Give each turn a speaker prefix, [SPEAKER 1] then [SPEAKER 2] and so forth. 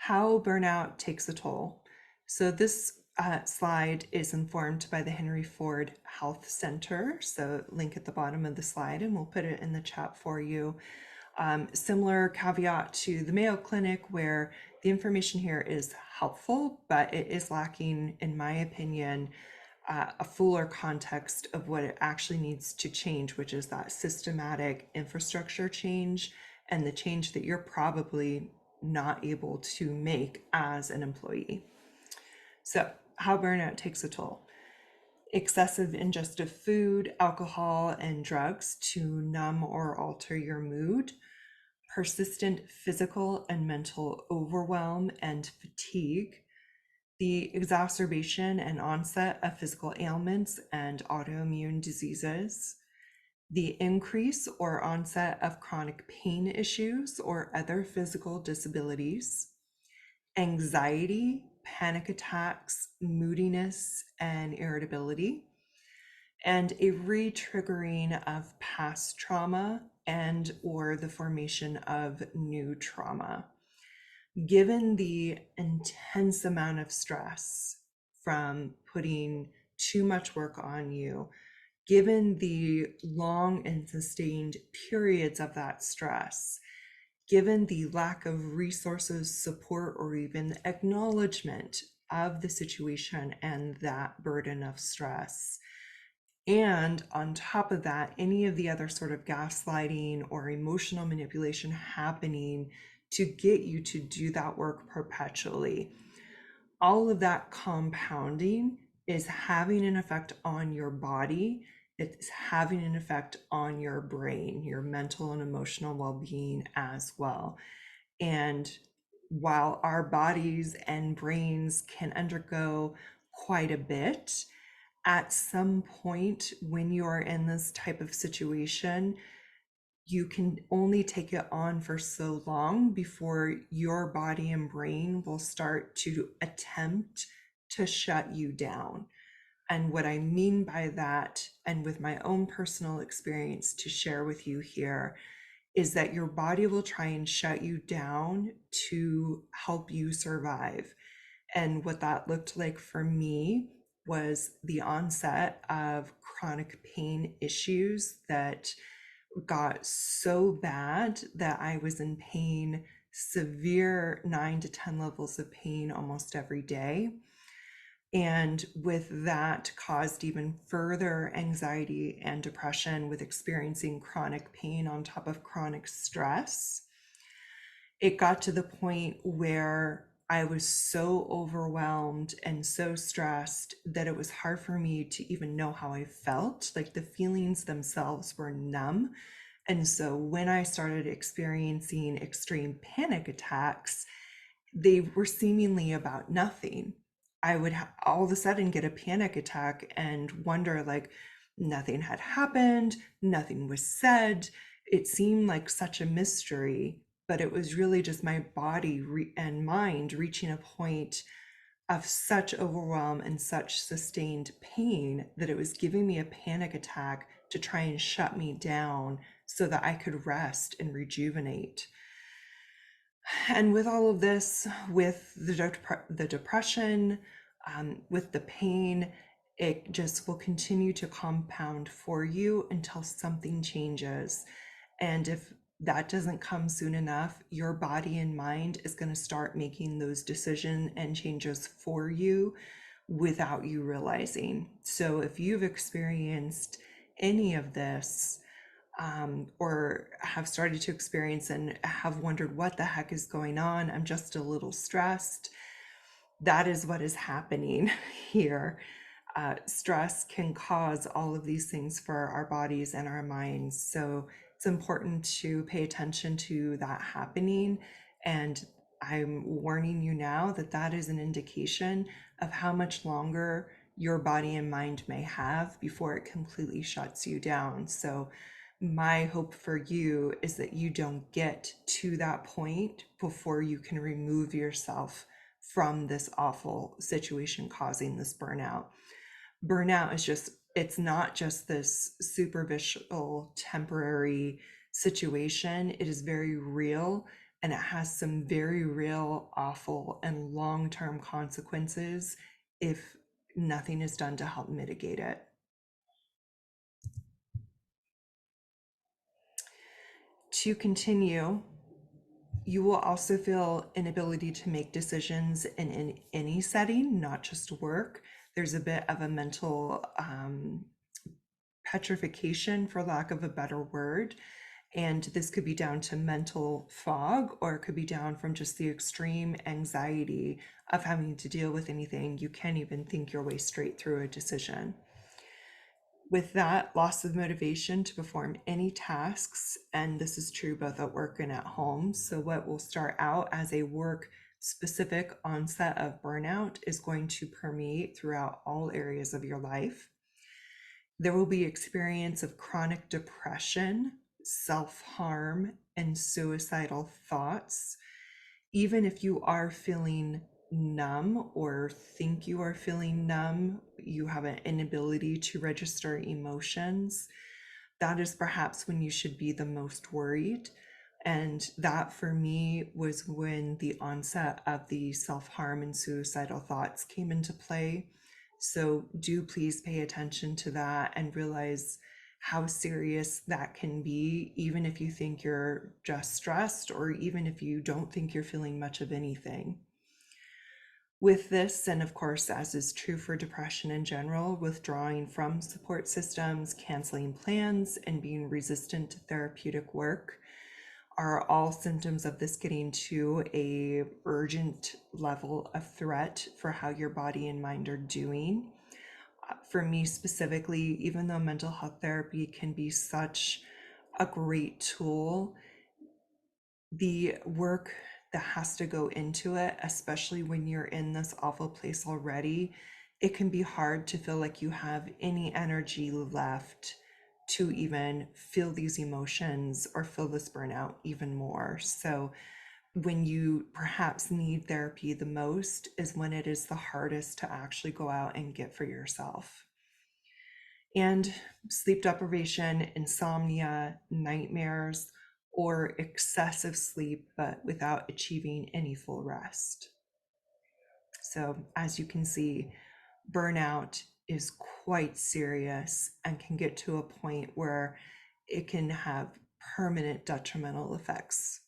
[SPEAKER 1] how burnout takes a toll. So this slide is informed by the Henry Ford Health Center. So link at the bottom of the slide, and we'll put it in the chat for you. Similar caveat to the Mayo Clinic, where the information here is helpful, but it is lacking, in my opinion, a fuller context of what it actually needs to change, which is that systematic infrastructure change and the change that you're probably not able to make as an employee. So, how burnout takes a toll. Excessive ingest of food, alcohol, and drugs to numb or alter your mood. Persistent physical and mental overwhelm and fatigue. The exacerbation and onset of physical ailments and autoimmune diseases. The increase or onset of chronic pain issues or other physical disabilities. Anxiety, panic attacks, moodiness, and irritability, and a re-triggering of past trauma and or the formation of new trauma. Given the intense amount of stress from putting too much work on you, given the long and sustained periods of that stress, given the lack of resources, support, or even acknowledgement of the situation and that burden of stress. And on top of that, any of the other sort of gaslighting or emotional manipulation happening to get you to do that work perpetually. All of that compounding is having an effect on your body. It's having an effect on your brain, your mental and emotional well-being as well. And while our bodies and brains can undergo quite a bit, at some point when you are in this type of situation, you can only take it on for so long before your body and brain will start to attempt to shut you down. And what I mean by that, and with my own personal experience to share with you here, is that your body will try and shut you down to help you survive. And what that looked like for me was the onset of chronic pain issues that got so bad that I was in pain, severe 9 to 10 levels of pain almost every day. And with that caused even further anxiety and depression with experiencing chronic pain on top of chronic stress. It got to the point where I was so overwhelmed and so stressed that it was hard for me to even know how I felt. Like the feelings themselves were numb. And so when I started experiencing extreme panic attacks, they were seemingly about nothing. I would all of a sudden get a panic attack and wonder like nothing had happened, nothing was said. It seemed like such a mystery, but it was really just my body and mind reaching a point of such overwhelm and such sustained pain that it was giving me a panic attack to try and shut me down so that I could rest and rejuvenate. And with all of this, with the depression, with the pain, it just will continue to compound for you until something changes. And if that doesn't come soon enough, your body and mind is going to start making those decisions and changes for you without you realizing. So if you've experienced any of this, or have started to experience and have wondered what the heck is going on, I'm just a little stressed, that is what is happening here. Stress can cause all of these things for our bodies and our minds. So it's important to pay attention to that happening. And I'm warning you now that that is an indication of how much longer your body and mind may have before it completely shuts you down. So my hope for you is that you don't get to that point before you can remove yourself from this awful situation causing this burnout. Burnout is just, it's not just this superficial temporary situation. It is very real, and it has some very real, awful, and long term consequences if nothing is done to help mitigate it. To continue, you will also feel inability to make decisions in any setting, not just work. There's a bit of a mental petrification, for lack of a better word. And this could be down to mental fog, or it could be down from just the extreme anxiety of having to deal with anything. You can't even think your way straight through a decision. With that, loss of motivation to perform any tasks, and this is true both at work and at home. So, what will start out as a work specific onset of burnout is going to permeate throughout all areas of your life. There will be experience of chronic depression, self-harm, and suicidal thoughts. Even if you are feeling numb or think you are feeling numb, you have an inability to register emotions, that is perhaps when you should be the most worried. And that for me was when the onset of the self harm and suicidal thoughts came into play. So do please pay attention to that and realize how serious that can be, even if you think you're just stressed, or even if you don't think you're feeling much of anything. With this, and of course, as is true for depression in general, withdrawing from support systems, canceling plans, and being resistant to therapeutic work are all symptoms of this getting to a urgent level of threat for how your body and mind are doing. For me specifically, even though mental health therapy can be such a great tool, the work that has to go into it, especially when you're in this awful place already, it can be hard to feel like you have any energy left to even feel these emotions or feel this burnout even more. So, when you perhaps need therapy the most is when it is the hardest to actually go out and get for yourself. And sleep deprivation, insomnia, nightmares, or excessive sleep, but without achieving any full rest. So, as you can see, burnout is quite serious and can get to a point where it can have permanent detrimental effects